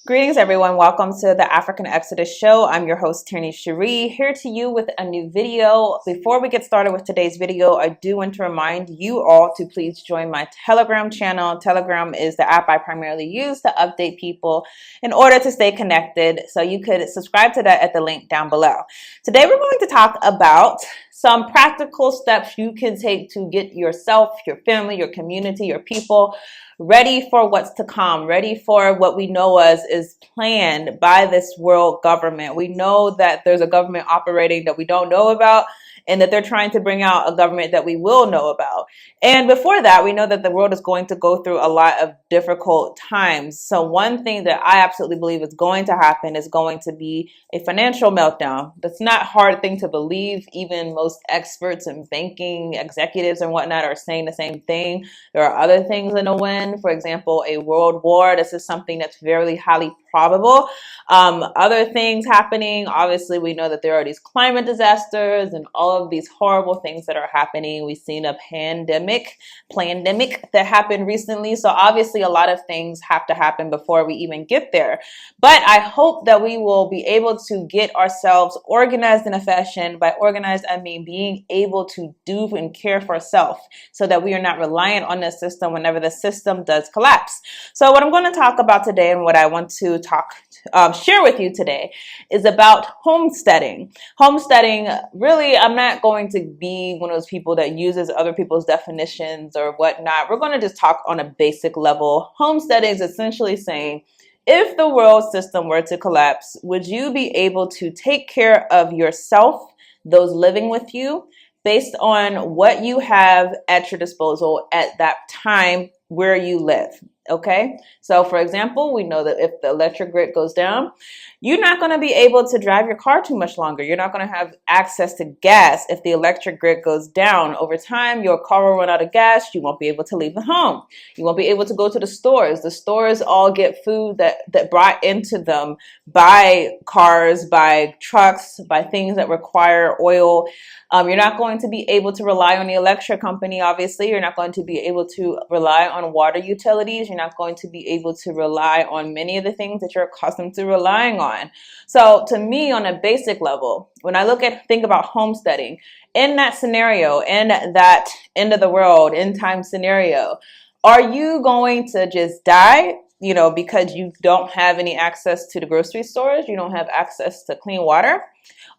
Greetings, everyone. Welcome to the African Exodus show. I'm your host, Tierney Cherie, here to you with a new video. Before we get started with today's video, I do want to remind you all to please join my Telegram channel. Telegram is the app I primarily use to update people in order to stay connected. So you could subscribe to that at the link down below. Today, we're going to talk about some practical steps you can take to get yourself, your family, your community, your people ready for what's to come, ready for what we know as is planned by this world government. We know that there's a government operating that we don't know about, and that they're trying to bring out a government that we will know about. And before that, we know that the world is going to go through a lot of difficult times. So one thing that I absolutely believe is going to happen is going to be a financial meltdown. That's not a hard thing to believe. Even most experts in banking, executives and whatnot are saying the same thing. There are other things in the wind. For example, a world war. This is something that's very highly probable. Other things happening, obviously, we know that there are these climate disasters and all of these horrible things that are happening. We've seen a pandemic that happened recently. So obviously, a lot of things have to happen before we even get there. But I hope that we will be able to get ourselves organized in a fashion. By organized, I mean being able to do and care for self so that we are not reliant on the system whenever the system does collapse. So what I'm going to talk about today and what I want to share with you today is about homesteading. Homesteading, really, I'm not going to be one of those people that uses other people's definitions or whatnot. We're going to just talk on a basic level. Homesteading is essentially saying, if the world system were to collapse, would you be able to take care of yourself, those living with you, based on what you have at your disposal at that time where you live? Okay, so for example, we know that if the electric grid goes down, you're not going to be able to drive your car too much longer. You're not going to have access to gas if the electric grid goes down. Over time, your car will run out of gas. You won't be able to leave the home. You won't be able to go to the stores. The stores all get food that brought into them by cars, by trucks, by things that require oil. You're not going to be able to rely on the electric company, obviously. You're not going to be able to rely on water utilities. You're not going to be able to rely on many of the things that you're accustomed to relying on. So to me, on a basic level, when I think about homesteading, in that scenario, in that end of the world, end time scenario, are you going to just die, because you don't have any access to the grocery stores, you don't have access to clean water?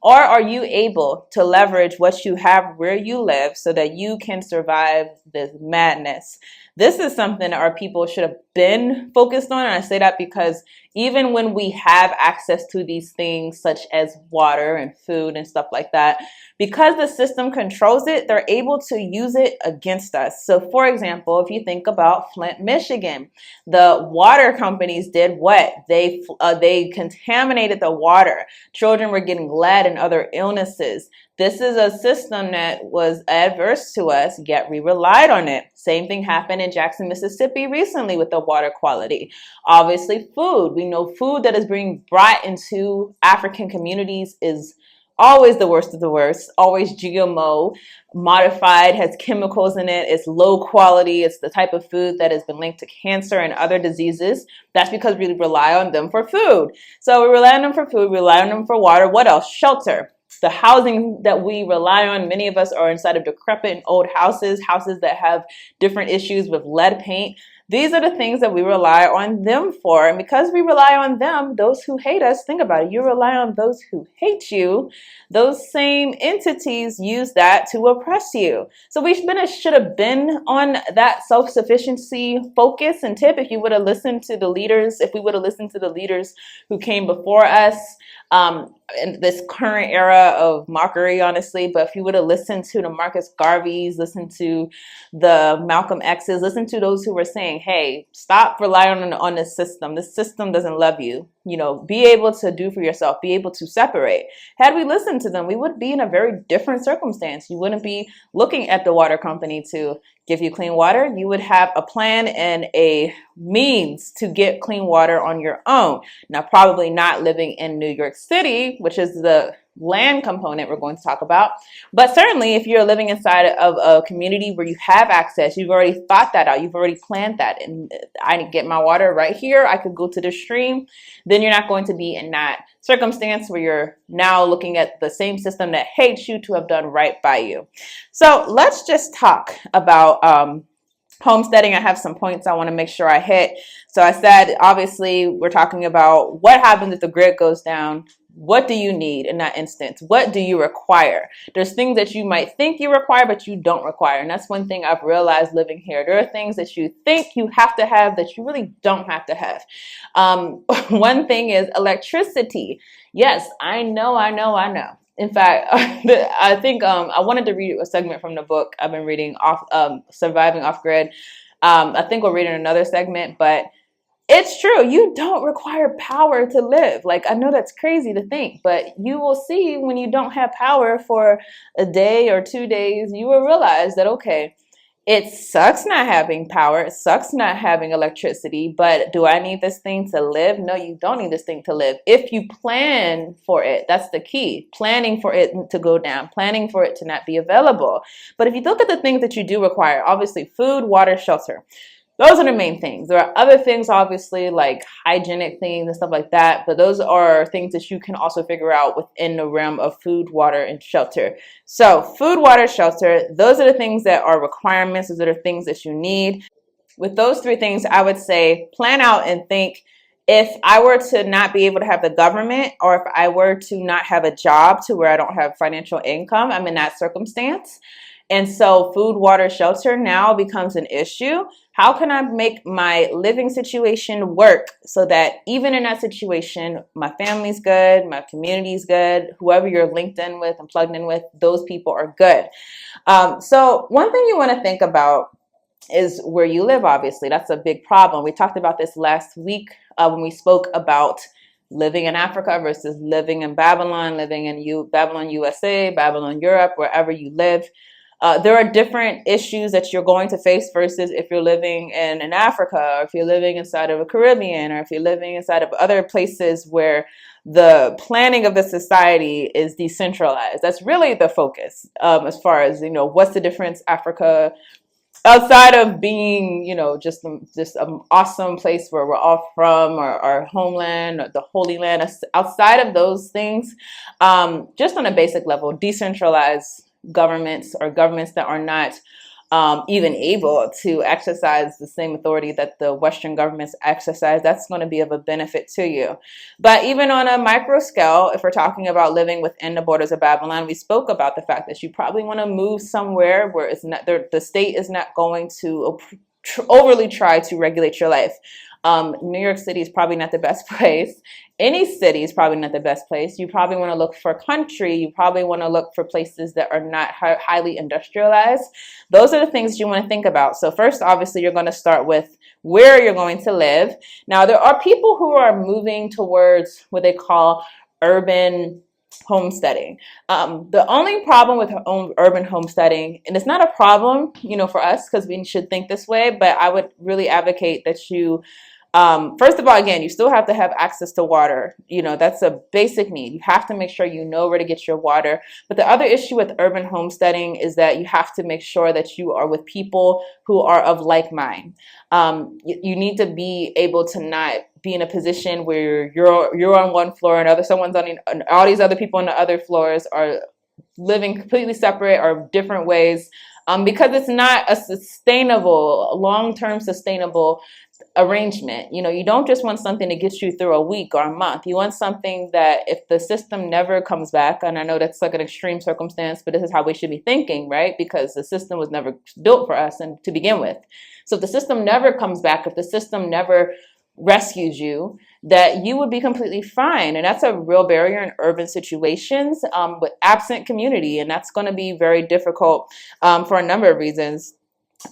Or are you able to leverage what you have where you live so that you can survive this madness? This is something our people should have been focused on. And I say that because even when we have access to these things such as water and food and stuff like that, because the system controls it, they're able to use it against us. So for example, if you think about Flint, Michigan, the water companies did what? They contaminated the water. Children were getting lead and other illnesses. This is a system that was adverse to us, yet we relied on it. Same thing happened in Jackson, Mississippi recently with the water quality. Obviously, food. We know food that is being brought into African communities is always the worst of the worst, always GMO, modified, has chemicals in it, it's low quality, it's the type of food that has been linked to cancer and other diseases. That's because we rely on them for food. So we rely on them for food, we rely on them for water. What else? Shelter. The housing that we rely on, many of us are inside of decrepit and old houses that have different issues with lead paint. These are the things that we rely on them for. And because we rely on them, those who hate us, think about it, you rely on those who hate you. Those same entities use that to oppress you. So we should have been on that self-sufficiency focus and tip if you would have listened to the leaders, if we would have listened to the leaders who came before us. In this current era of mockery, honestly, but if you would have listened to the Marcus Garveys, listened to the Malcolm X's, listen to those who were saying, hey, stop relying on this system. This system doesn't love you. Be able to do for yourself, be able to separate. Had we listened to them, we would be in a very different circumstance. You wouldn't be looking at the water company to give you clean water. You would have a plan and a means to get clean water on your own. Now, probably not living in New York City, which is the land component we're going to talk about. But certainly if you're living inside of a community where you have access, you've already thought that out, you've already planned that, and I get my water right here, I could go to the stream, then you're not going to be in that circumstance where you're now looking at the same system that hates you to have done right by you. So let's just talk about homesteading. I have some points I want to make sure I hit. So I said, obviously, we're talking about what happens if the grid goes down. What do you need in that instance? What do you require? There's things that you might think you require, but you don't require. And that's one thing I've realized living here. There are things that you think you have to have that you really don't have to have. One thing is electricity. Yes, I know. In fact, I think I wanted to read a segment from the book I've been reading, Surviving Off Grid. I think we'll read in another segment, but it's true. You don't require power to live. Like, I know that's crazy to think, but you will see when you don't have power for a day or 2 days, you will realize that, okay, it sucks not having power. It sucks not having electricity, but do I need this thing to live? No, you don't need this thing to live. If you plan for it, that's the key. Planning for it to go down, planning for it to not be available. But if you look at the things that you do require, obviously food, water, shelter. Those are the main things. There are other things, obviously, like hygienic things and stuff like that, but those are things that you can also figure out within the realm of food, water, and shelter. So food, water, shelter, those are the things that are requirements. Those are the things that you need. With those three things, I would say plan out and think, if I were to not be able to have the government, or if I were to not have a job to where I don't have financial income, I'm in that circumstance. And so food, water, shelter now becomes an issue. How can I make my living situation work so that even in that situation, my family's good, my community's good, whoever you're linked in with and plugged in with, those people are good. So one thing you want to think about is where you live, obviously. That's a big problem. We talked about this last week when we spoke about living in Africa versus living in Babylon, living in Babylon, USA, Babylon, Europe, wherever you live. There are different issues that you're going to face versus if you're living in Africa, or if you're living inside of a Caribbean, or if you're living inside of other places where the planning of the society is decentralized. That's really the focus as far as, what's the difference Africa, outside of being, just an awesome place where we're all from, or our homeland, or the Holy Land. Outside of those things, just on a basic level, decentralized governments, or governments that are not even able to exercise the same authority that the Western governments exercise, that's going to be of a benefit to you. But even on a micro scale, if we're talking about living within the borders of Babylon, we spoke about the fact that you probably want to move somewhere where it's not, the state is not going to overly try to regulate your life. New York City is probably not the best place. Any city is probably not the best place. You probably want to look for country. You probably want to look for places that are not highly industrialized. Those are the things you want to think about. So first, obviously, you're going to start with where you're going to live. Now, there are people who are moving towards what they call urban homesteading. The only problem with urban homesteading, and it's not a problem, for us, because we should think this way, but I would really advocate that you, first of all, again, you still have to have access to water. That's a basic need. You have to make sure you know where to get your water. But the other issue with urban homesteading is that you have to make sure that you are with people who are of like mind. You need to be able to not be in a position where you're on one floor and someone's on all these other people on the other floors are living completely separate or different ways, because it's not a sustainable, long-term sustainable arrangement. You don't just want something to get you through a week or a month. You want something that if the system never comes back, and I know that's like an extreme circumstance, but this is how we should be thinking, right? Because the system was never built for us and to begin with. So if the system never comes back, if the system never rescues you, that you would be completely fine. And that's a real barrier in urban situations with absent community. And that's going to be very difficult for a number of reasons.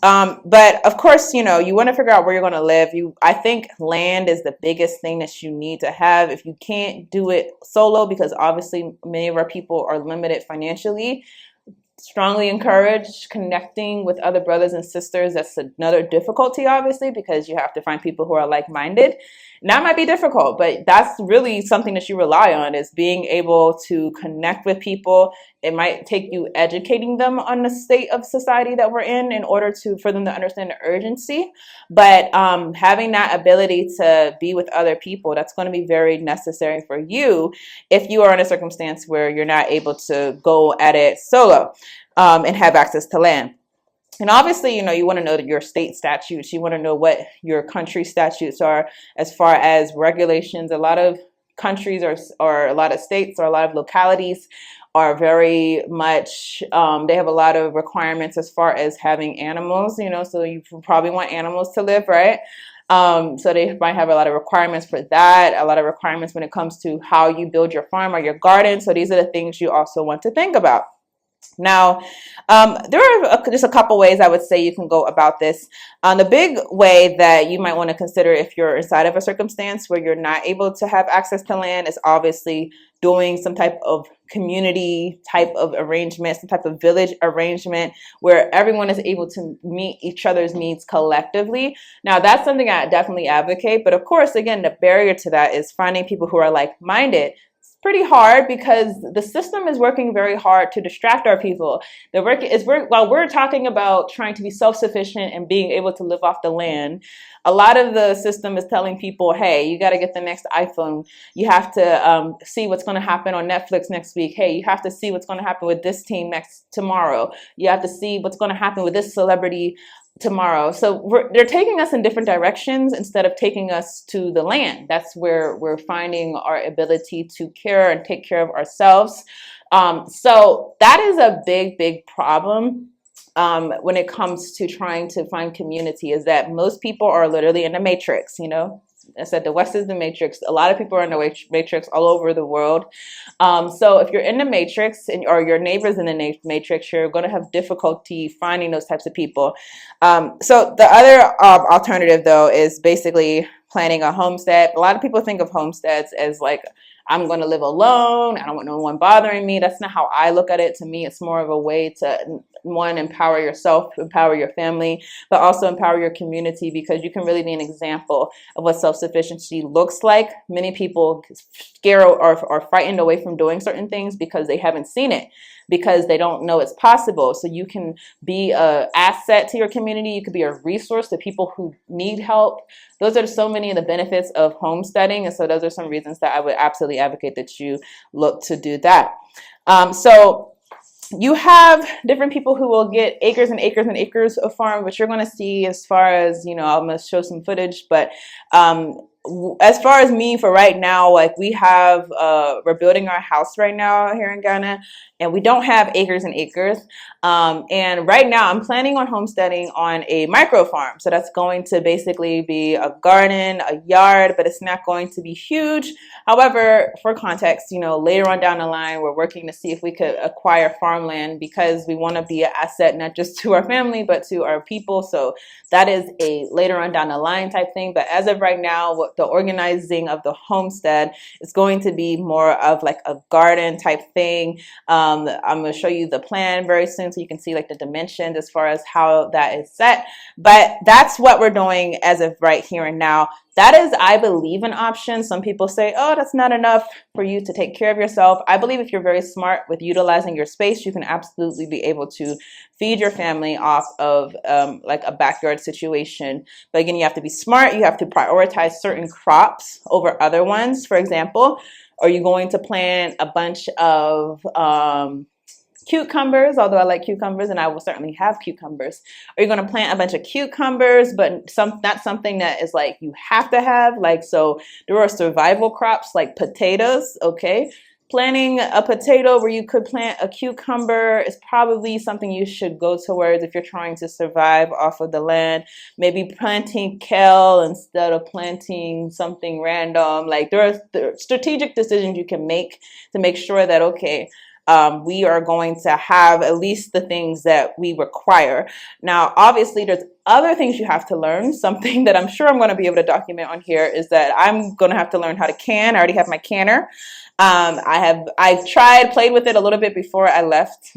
But of course, you want to figure out where you're going to live. I think land is the biggest thing that you need to have. If you can't do it solo, because obviously many of our people are limited financially, strongly encourage connecting with other brothers and sisters. That's another difficulty, obviously, because you have to find people who are like-minded. And that might be difficult, but that's really something that you rely on, is being able to connect with people. It might take you educating them on the state of society that we're in order for them to understand the urgency. But having that ability to be with other people, that's going to be very necessary for you if you are in a circumstance where you're not able to go at it solo and have access to land. And obviously, you want to know your state statutes. You want to know what your country statutes are as far as regulations. A lot of countries or a lot of states or a lot of localities are very much, they have a lot of requirements as far as having animals, so you probably want animals to live, right? So they might have a lot of requirements for that, a lot of requirements when it comes to how you build your farm or your garden. So these are the things you also want to think about. Now, there are just a couple ways I would say you can go about this. The big way that you might want to consider if you're inside of a circumstance where you're not able to have access to land is obviously doing some type of community type of arrangement, some type of village arrangement where everyone is able to meet each other's needs collectively. Now, that's something I definitely advocate. But of course, again, the barrier to that is finding people who are like-minded. Pretty hard because the system is working very hard to distract our people. While we're talking about trying to be self-sufficient and being able to live off the land, a lot of the system is telling people, hey, you got to get the next iPhone. You have to see what's going to happen on Netflix next week. Hey, you have to see what's going to happen with this team tomorrow. You have to see what's going to happen with this celebrity tomorrow. So they're taking us in different directions instead of taking us to the land. That's where we're finding our ability to care and take care of ourselves. So that is a big problem when it comes to trying to find community, is that most people are literally in the matrix, I said the West is the matrix. A lot of people are in the matrix all over the world. So if you're in the matrix or your neighbor's in the matrix, you're going to have difficulty finding those types of people. So the other alternative, though, is basically planning a homestead. A lot of people think of homesteads as like, I'm going to live alone. I don't want no one bothering me. That's not how I look at it. To me, it's more of a way to, one, empower yourself, empower your family, but also empower your community, because you can really be an example of what self-sufficiency looks like. Many people scare or are frightened away from doing certain things because they haven't seen it, because they don't know it's possible. So you can be an asset to your community. You could be a resource to people who need help. Those are so many of the benefits of homesteading. And so those are some reasons that I would absolutely advocate that you look to do that. So you have different people who will get acres and acres and acres of farm, which you're going to see as far as, I'm going to show some footage, but as far as me for right now, like we're building our house right now here in Ghana, and we don't have acres and acres. And right now I'm planning on homesteading on a micro farm. So that's going to basically be a garden, a yard, but it's not going to be huge. However, for context, later on down the line, we're working to see if we could acquire farmland, because we want to be an asset, not just to our family, but to our people. So that is a later on down the line type thing. But as of right now, the organizing of the homestead is going to be more of like a garden type thing. I'm going to show you the plan very soon so you can see like the dimensions as far as how that is set. But that's what we're doing as of right here and now. That is, I believe, an option. Some people say, oh, that's not enough for you to take care of yourself. I believe if you're very smart with utilizing your space, you can absolutely be able to feed your family off of like a backyard situation. But again, you have to be smart. You have to prioritize certain crops over other ones. For example, are you going to plant a bunch of cucumbers, although I like cucumbers and I will certainly have cucumbers? Are you going to plant a bunch of cucumbers, but not something that is like you have to have? Like, so there are survival crops like potatoes, okay? Planting a potato where you could plant a cucumber is probably something you should go towards if you're trying to survive off of the land. Maybe planting kale instead of planting something random. Like there are strategic decisions you can make to make sure that, okay, we are going to have at least the things that we require. Now, obviously, there's other things you have to learn. Something that I'm sure I'm going to be able to document on here is that I'm going to have to learn how to can. I already have my canner. I've played with it a little bit before I left.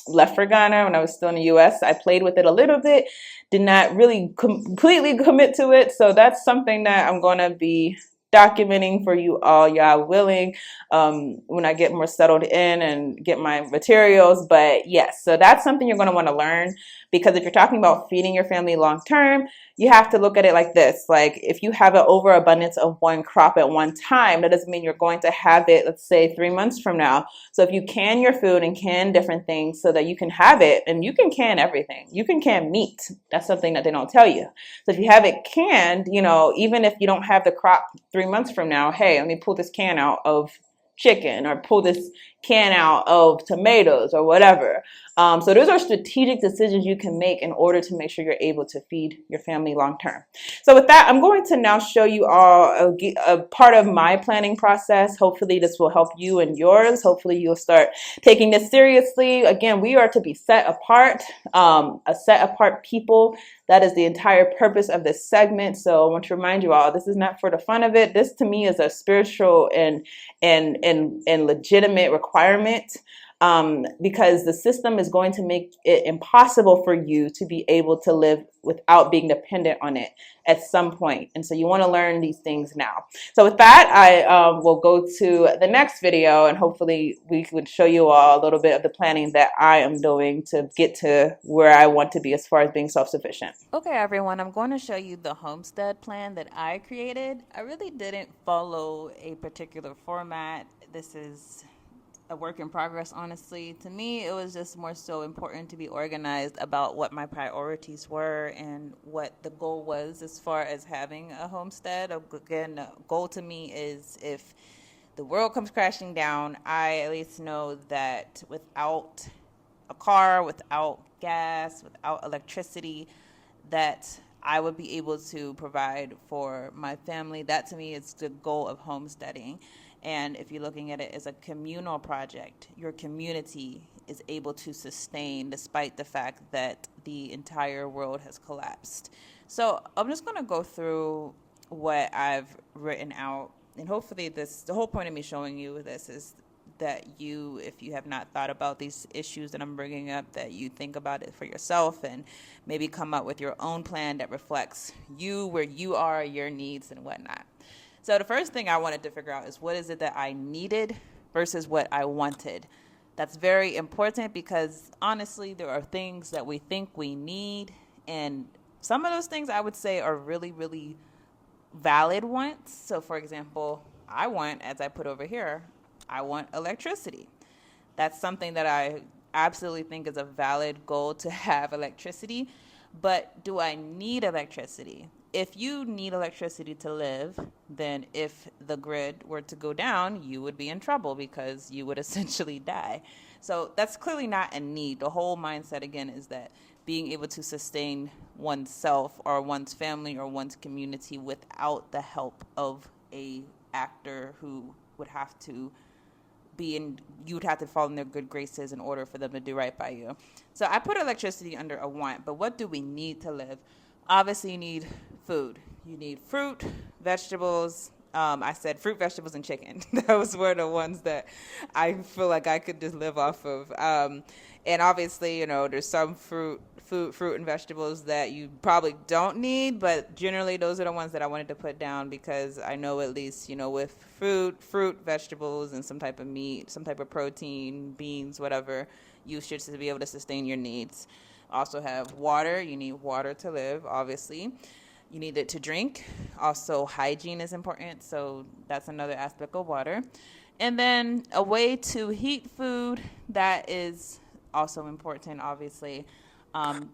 left for Ghana when I was still in the US. I played with it a little bit, did not really completely commit to it. So that's something that I'm going to be documenting for you all, y'all willing, when I get more settled in and get my materials. But yes, so that's something you're going to want to learn, because if you're talking about feeding your family long term, you have to look at it like this. Like, if you have an overabundance of one crop at one time, that doesn't mean you're going to have it, let's say, 3 months from now. So if you can your food and can different things so that you can have it, and you can can everything. You can can meat. That's something that they don't tell you. So if you have it canned, even if you don't have the crop 3 months from now, hey, let me pull this can out of chicken, or pull this can out of tomatoes, or whatever. So those are strategic decisions you can make in order to make sure you're able to feed your family long term. So with that, I'm going to now show you all a part of my planning process. Hopefully this will help you and yours. Hopefully you'll start taking this seriously. Again, we are to be set apart, a set apart people. That is the entire purpose of this segment. So I want to remind you all, this is not for the fun of it. This to me is a spiritual and legitimate requirement, because the system is going to make it impossible for you to be able to live without being dependent on it at some point. And so you want to learn these things now. So with that, I will go to the next video, and hopefully we can show you all a little bit of the planning that I am doing to get to where I want to be as far as being self-sufficient. Okay, everyone, I'm going to show you the homestead plan that I created. I really didn't follow a particular format. This is a work in progress, honestly. To me, it was just more so important to be organized about what my priorities were and what the goal was as far as having a homestead. Again, the goal to me is, if the world comes crashing down, I at least know that without a car, without gas, without electricity, that I would be able to provide for my family. That to me is the goal of homesteading. And if you're looking at it as a communal project, your community is able to sustain despite the fact that the entire world has collapsed. So I'm just going to go through what I've written out. And hopefully the whole point of me showing you this is that you, if you have not thought about these issues that I'm bringing up, that you think about it for yourself and maybe come up with your own plan that reflects you, where you are, your needs and whatnot. So the first thing I wanted to figure out is, what is it that I needed versus what I wanted? That's very important, because honestly, there are things that we think we need, and some of those things I would say are really, really valid wants. So for example, I want, as I put over here, I want electricity. That's something that I absolutely think is a valid goal, to have electricity. But do I need electricity? If you need electricity to live, then if the grid were to go down, you would be in trouble, because you would essentially die. So that's clearly not a need. The whole mindset, again, is that being able to sustain oneself or one's family or one's community without the help of a actor who would have to you would have to fall in their good graces in order for them to do right by you. So I put electricity under a want, but what do we need to live? Obviously, you need food. You need fruit, vegetables. I said fruit, vegetables, and chicken. Those were the ones that I feel like I could just live off of. And obviously, there's some fruit and vegetables that you probably don't need, but generally those are the ones that I wanted to put down, because I know at least, with fruit, vegetables, and some type of meat, some type of protein, beans, whatever, you should be able to sustain your needs. Also have water. You need water to live, obviously. You need it to drink. Also, hygiene is important, so that's another aspect of water. And then a way to heat food, that is also important, obviously.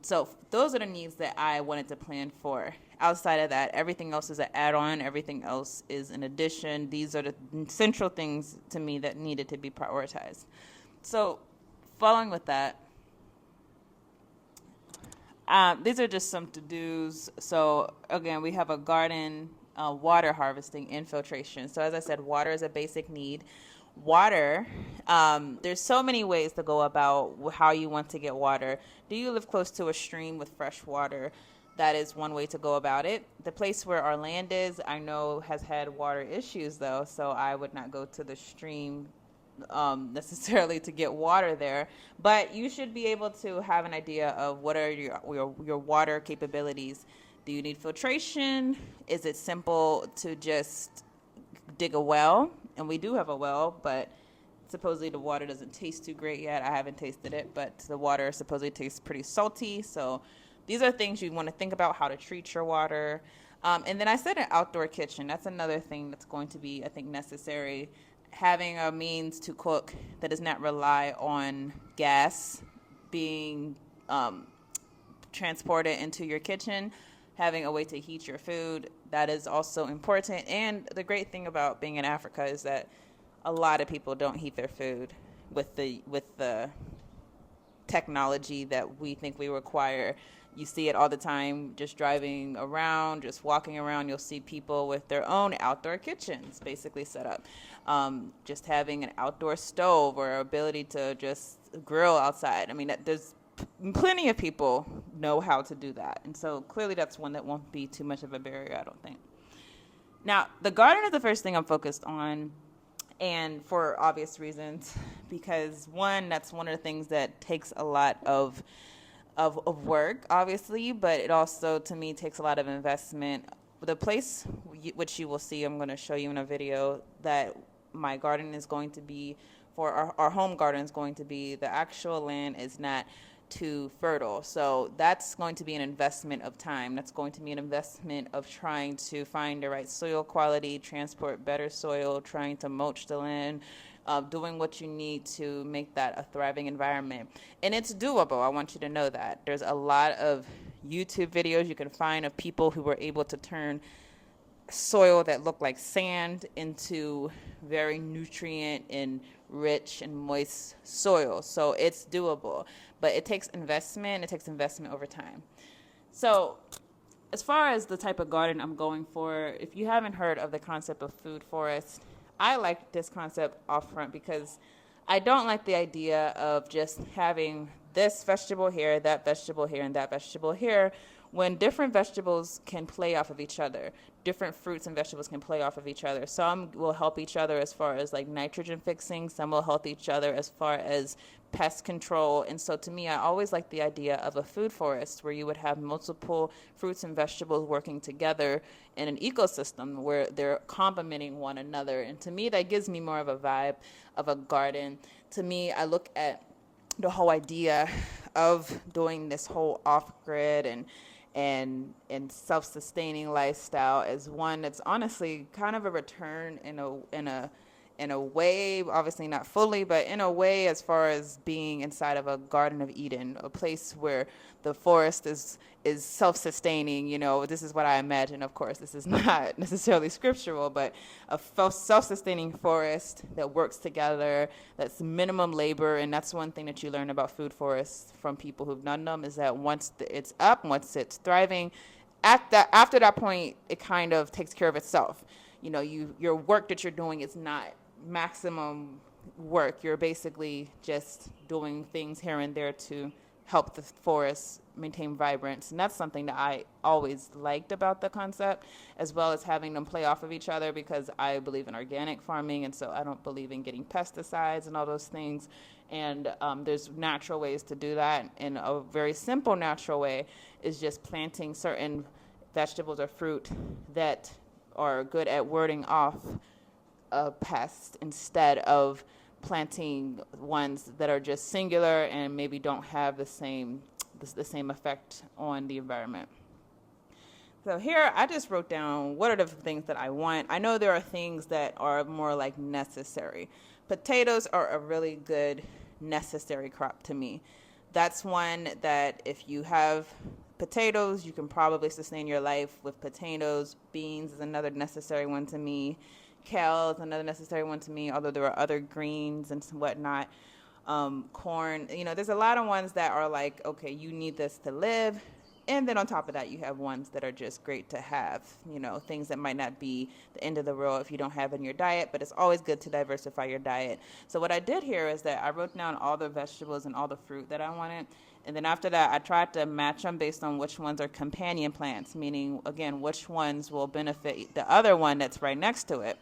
So those are the needs that I wanted to plan for. Outside of that, everything else is an add-on. Everything else is an addition. These are the central things to me that needed to be prioritized. So following with that, these are just some to-dos. So again, we have a garden, water harvesting, infiltration. So as I said, water is a basic need. Water, there's so many ways to go about how you want to get water. Do you live close to a stream with fresh water? That is one way to go about it. The place where our land is, I know, has had water issues though, so I would not go to the stream necessarily to get water there, but you should be able to have an idea of what are your water capabilities. Do you need filtration? Is it simple to just dig a well? And we do have a well, but supposedly the water doesn't taste too great yet. I haven't tasted it, but the water supposedly tastes pretty salty. So these are things you want to think about, how to treat your water. And then I said an outdoor kitchen. That's another thing that's going to be, I think, necessary. Having a means to cook that does not rely on gas being transported into your kitchen. Having a way to heat your food, that is also important. And the great thing about being in Africa is that a lot of people don't heat their food with the technology that we think we require. You see it all the time, just driving around, just walking around. You'll see people with their own outdoor kitchens basically set up. Just having an outdoor stove or ability to just grill outside. I mean, there's plenty of people know how to do that. And so clearly that's one that won't be too much of a barrier, I don't think. Now, the garden is the first thing I'm focused on, and for obvious reasons, because one, that's one of the things that takes a lot of work, obviously, but it also, to me, takes a lot of investment. The place, which you will see, I'm going to show you in a video, that my garden is going to be, for our home garden is going to be, the actual land is not too fertile. So that's going to be an investment of time. That's going to be an investment of trying to find the right soil quality, transport better soil, trying to mulch the land, doing what you need to make that a thriving environment. And it's doable. I want you to know that. There's a lot of YouTube videos you can find of people who were able to turn soil that looked like sand into very nutrient and rich and moist soil. So it's doable, but it takes investment. It takes investment over time. So as far as the type of garden I'm going for, if you haven't heard of the concept of food forest, I like this concept off front because I don't like the idea of just having this vegetable here, that vegetable here, and that vegetable here, when different vegetables can play off of each other. Different fruits and vegetables can play off of each other. Some will help each other as far as like nitrogen fixing. Some will help each other as far as pest control. And so to me, I always like the idea of a food forest where you would have multiple fruits and vegetables working together in an ecosystem where they're complementing one another. And to me, that gives me more of a vibe of a garden. To me, I look at the whole idea of doing this whole off-grid and self-sustaining lifestyle as one that's honestly kind of a return in a way, obviously not fully, but in a way as far as being inside of a Garden of Eden, a place where the forest is self-sustaining. You know, this is what I imagine. Of course, this is not necessarily scriptural, but a self-sustaining forest that works together, that's minimum labor. And that's one thing that you learn about food forests from people who've done them, is that once it's up, once it's thriving, after that point, it kind of takes care of itself. You know, your work that you're doing is not maximum work. You're basically just doing things here and there to help the forest maintain vibrance. And that's something that I always liked about the concept, as well as having them play off of each other, because I believe in organic farming, and so I don't believe in getting pesticides and all those things. And there's natural ways to do that. And a very simple natural way is just planting certain vegetables or fruit that are good at warding off a pest, instead of planting ones that are just singular and maybe don't have the same effect on the environment. So here I just wrote down what are the things that I want. I know there are things that are more like necessary. Potatoes are a really good necessary crop to me. That's one that if you have potatoes, you can probably sustain your life with potatoes. Beans is another necessary one to me. Kale is another necessary one to me, although there are other greens and whatnot. Corn, you know, there's a lot of ones that are like, okay, you need this to live. And then on top of that, you have ones that are just great to have, you know, things that might not be the end of the world if you don't have in your diet, but it's always good to diversify your diet. So what I did here is that I wrote down all the vegetables and all the fruit that I wanted. And then after that, I tried to match them based on which ones are companion plants, meaning, again, which ones will benefit the other one that's right next to it.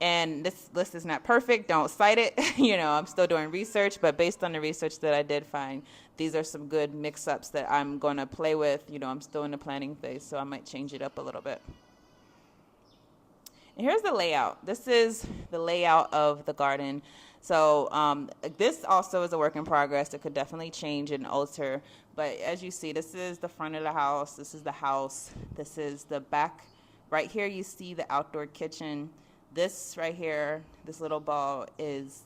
And this list is not perfect. Don't cite it. I'm still doing research, but based on the research that I did find, these are some good mix-ups that I'm going to play with. I'm still in the planning phase, so I might change it up a little bit. And here's the layout. This is the layout of the garden. So this also is a work in progress. It could definitely change and alter. But as you see, this is the front of the house. This is the house. This is the back. Right here you see the outdoor kitchen. This right here, this little ball is,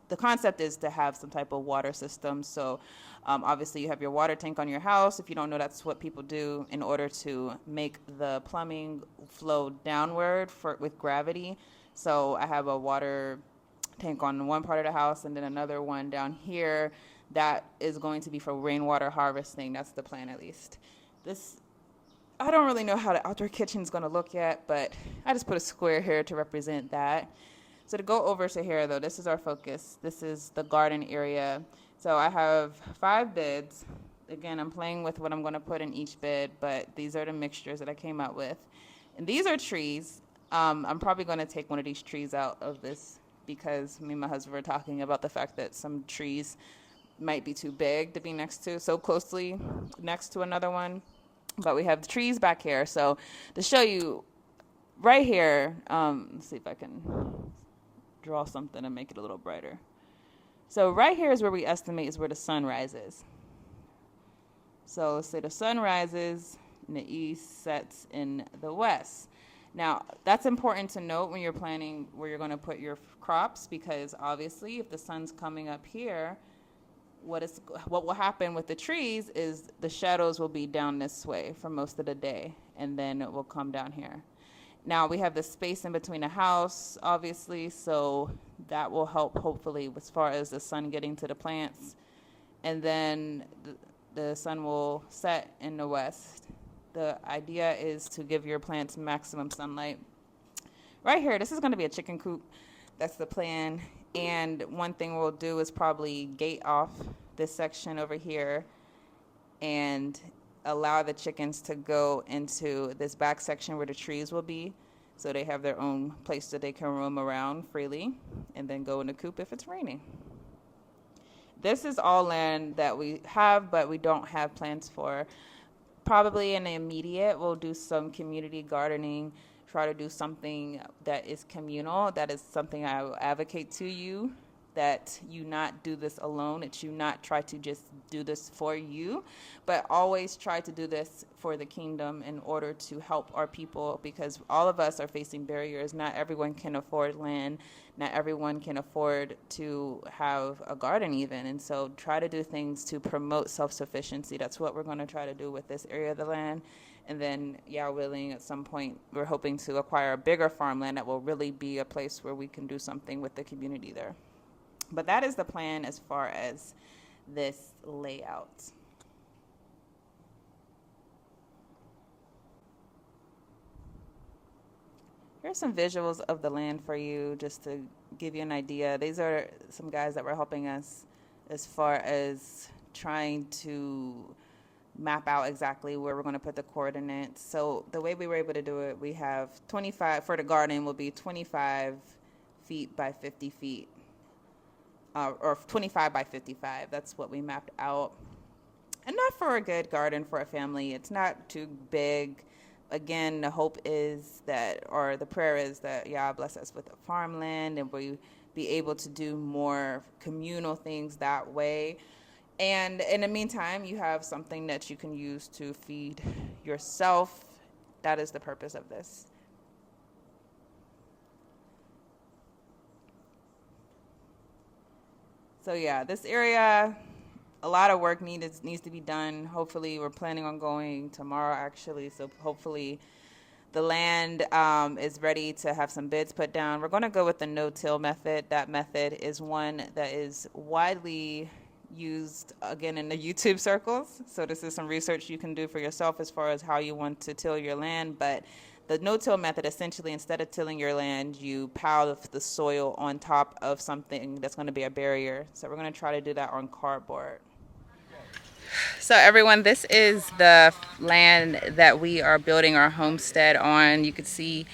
the concept is to have some type of water system. So obviously you have your water tank on your house. If you don't know, that's what people do in order to make the plumbing flow downward with gravity. So I have a water tank on one part of the house and then another one down here that is going to be for rainwater harvesting. That's the plan, at least. I don't really know how the outdoor kitchen is going to look yet, but I just put a square here to represent that. So to go over to here, though, this is our focus. This is the garden area. So I have 5 beds. Again, I'm playing with what I'm going to put in each bed, but these are the mixtures that I came out with. And these are trees. I'm probably going to take one of these trees out of this because me and my husband were talking about the fact that some trees might be too big to be so closely next to another one. But we have the trees back here. So to show you right here, let's see if I can draw something and make it a little brighter. So right here is where we estimate is where the sun rises. So let's say the sun rises in the east, sets in the west. Now, that's important to note when you're planning where you're going to put your crops, because obviously if the sun's coming up here, what will happen with the trees is the shadows will be down this way for most of the day, and then it will come down here. Now we have the space in between the house, obviously, so that will help hopefully as far as the sun getting to the plants. And then the sun will set in the west. The idea is to give your plants maximum sunlight. Right here, this is going to be a chicken coop. That's the plan. And one thing we'll do is probably gate off this section over here and allow the chickens to go into this back section where the trees will be, so they have their own place that they can roam around freely, and then go in the coop if it's raining. This is all land that we have, but we don't have plans for. Probably in the immediate, we'll do some community gardening, try to do something that is communal. That is something I will advocate to you, that you not do this alone, that you not try to just do this for you, but always try to do this for the kingdom in order to help our people, because all of us are facing barriers. Not everyone can afford land. Not everyone can afford to have a garden even. And so try to do things to promote self-sufficiency. That's what we're going to try to do with this area of the land. And then, yeah, willing, at some point, we're hoping to acquire a bigger farmland that will really be a place where we can do something with the community there. But that is the plan as far as this layout. Here's some visuals of the land for you, just to give you an idea. These are some guys that were helping us as far as trying to map out exactly where we're going to put the coordinates. So the way we were able to do it, we have 25, for the garden will be 25 feet by 50 feet. Or 25 by 55. That's what we mapped out. Enough for a good garden for a family. It's not too big. Again, the hope is that, or the prayer is that, Yah bless us with a farmland and we be able to do more communal things that way. And in the meantime, you have something that you can use to feed yourself. That is the purpose of this. So yeah, this area, a lot of work needs to be done. Hopefully, we're planning on going tomorrow, actually. So hopefully, the land is ready to have some bids put down. We're going to go with the no-till method. That method is one that is widely used, again, in the YouTube circles. So this is some research you can do for yourself as far as how you want to till your land. But the no-till method, essentially, instead of tilling your land, you pile the soil on top of something that's going to be a barrier. So we're going to try to do that on cardboard. So everyone, this is the land that we are building our homestead on. You can see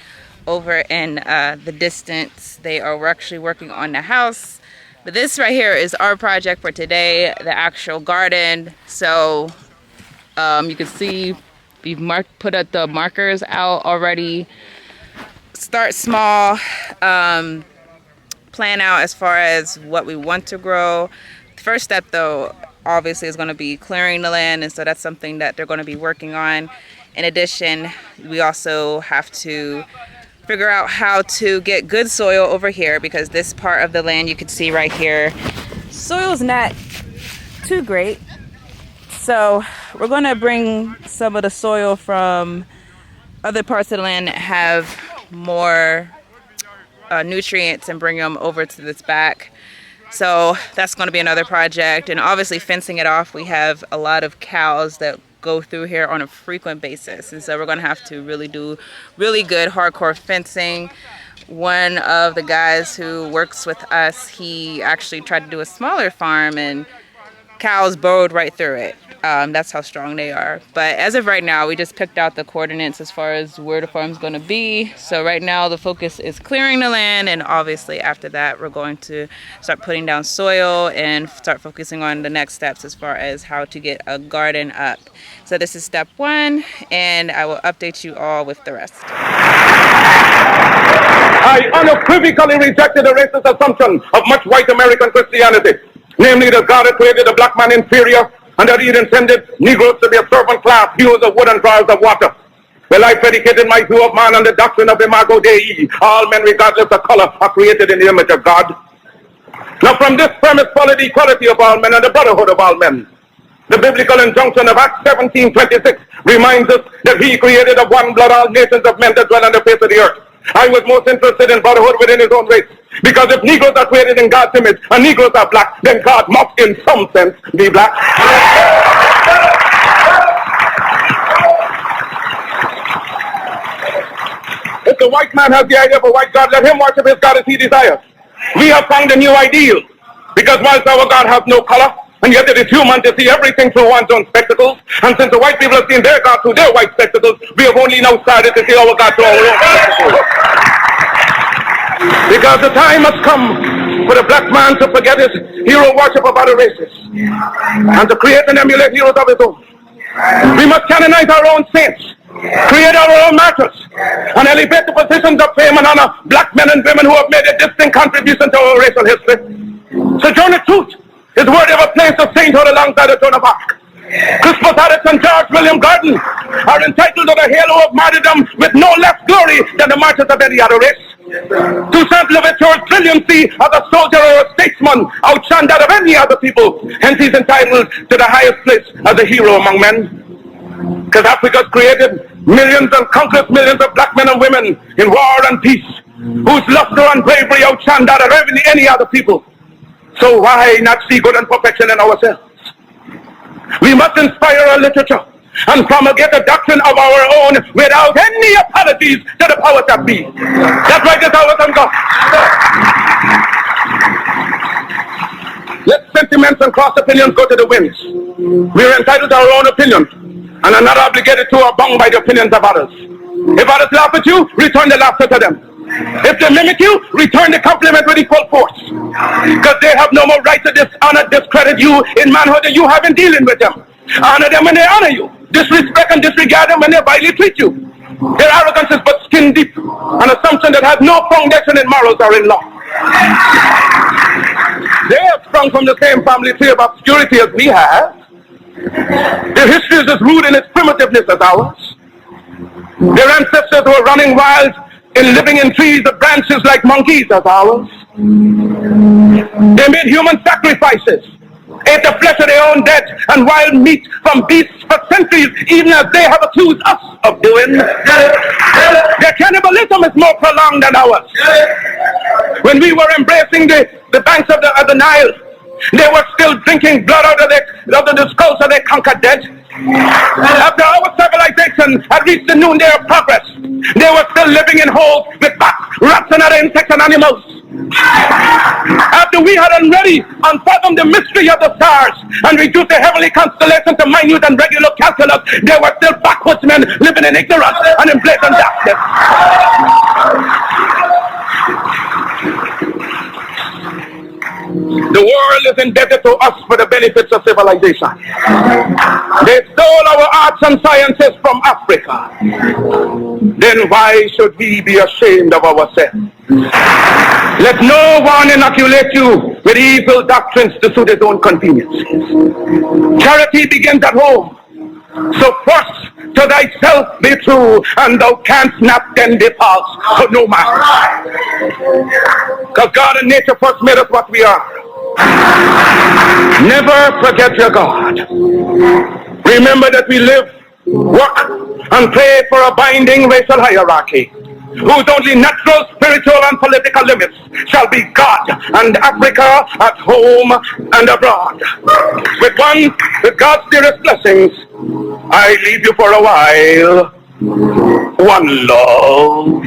over in the distance, they are actually working on the house. But this right here is our project for today, the actual garden. So you can see we've put up the markers out already. Start small, plan out as far as what we want to grow. The first step though, obviously, is going to be clearing the land, and so that's something that they're going to be working on. In addition, we also have to figure out how to get good soil over here, because this part of the land you can see right here, soil's not too great. So we're going to bring some of the soil from other parts of the land that have more nutrients and bring them over to this back. So that's going to be another project. And obviously fencing it off, we have a lot of cows that go through here on a frequent basis, and so we're going to have to really do really good hardcore fencing. One of the guys who works with us, he actually tried to do a smaller farm and cows burrowed right through it. That's how strong they are. But as of right now, we just picked out the coordinates as far as where the farm's going to be. So right now the focus is clearing the land, and obviously after that we're going to start putting down soil and start focusing on the next steps as far as how to get a garden up. So this is step one, and I will update you all with the rest. I unequivocally rejected the racist assumption of much white American Christianity, namely that God had created the black man inferior and that he had intended Negroes to be a servant class, hewers of wood and drawers of water. Well, I predicated my view of man on the doctrine of Imago Dei. All men, regardless of color, are created in the image of God. Now, from this premise followed the equality of all men and the brotherhood of all men. The biblical injunction of Acts 17:26 reminds us that he created of one blood all nations of men that dwell on the face of the earth. I was most interested in brotherhood within his own race, because if Negroes are created in God's image and Negroes are black, then God must in some sense be black. If the white man has the idea of a white God, let him worship his God as he desires. We have found a new ideal, because whilst our God has no color, and yet it is human to see everything through one's own spectacles. And since the white people have seen their God through their white spectacles, we have only now started to see our God through our own spectacles. Because the time has come for the black man to forget his hero worship of other races and to create and emulate heroes of his own. We must canonize our own saints, create our own martyrs, and elevate the positions of fame and honor black men and women who have made a distinct contribution to our racial history. Sojourner Truth is worthy of a place of sainthood alongside the throne of Arc. Crispus Attucks and George William Gordon are entitled to the halo of martyrdom with no less glory than the martyrs of any other race. Toussaint Louverture's brilliancy as a soldier or a statesman outshone that of any other people. Hence he's entitled to the highest place as a hero among men. Because Africa's created millions and countless millions of black men and women in war and peace, whose luster and bravery outshone that of any other people. So why not see good and perfection in ourselves? We must inspire our literature and promulgate the doctrine of our own without any apologies to the powers that be. That's right, that's our God. Let sentiments and cross opinions go to the winds. We are entitled to our own opinion and are not obligated to or bound by the opinions of others. If others laugh at you, return the laughter to them. If they mimic you, return the compliment with equal force. Because they have no more right to dishonor, discredit you in manhood than you have in dealing with them. Honor them when they honor you. Disrespect and disregard them when they vilely treat you. Their arrogance is but skin deep, an assumption that has no foundation in morals or in law. They have sprung from the same family tree of obscurity as we have. Their history is as rude in its primitiveness as ours. Their ancestors were running wild in living in trees of branches like monkeys as ours. They made human sacrifices, ate the flesh of their own dead and wild meat from beasts for centuries, even as they have accused us of doing. Their cannibalism is more prolonged than ours. When we were embracing the banks of the Nile, they were still drinking blood out of the skulls of their conquered dead. After our civilization had reached the noonday of progress, they were still living in holes with bats, rats, and other insects and animals. After we had already unfathomed the mystery of the stars and reduced the heavenly constellation to minute and regular calculus, there were still backwoodsmen living in ignorance and in blatant darkness. The world is indebted to us for the benefits of civilization. They stole our arts and sciences from Africa. Then why should we be ashamed of ourselves? Let no one inoculate you with evil doctrines to suit his own convenience. Charity begins at home. So first to thyself be true, and thou canst not then be false to no man. Because God and nature first made us what we are. Never forget your God. Remember that we live, work, and pray for a binding racial hierarchy, whose only natural, spiritual, and political limits shall be God and Africa at home and abroad. With God's dearest blessings, I leave you for a while. One love.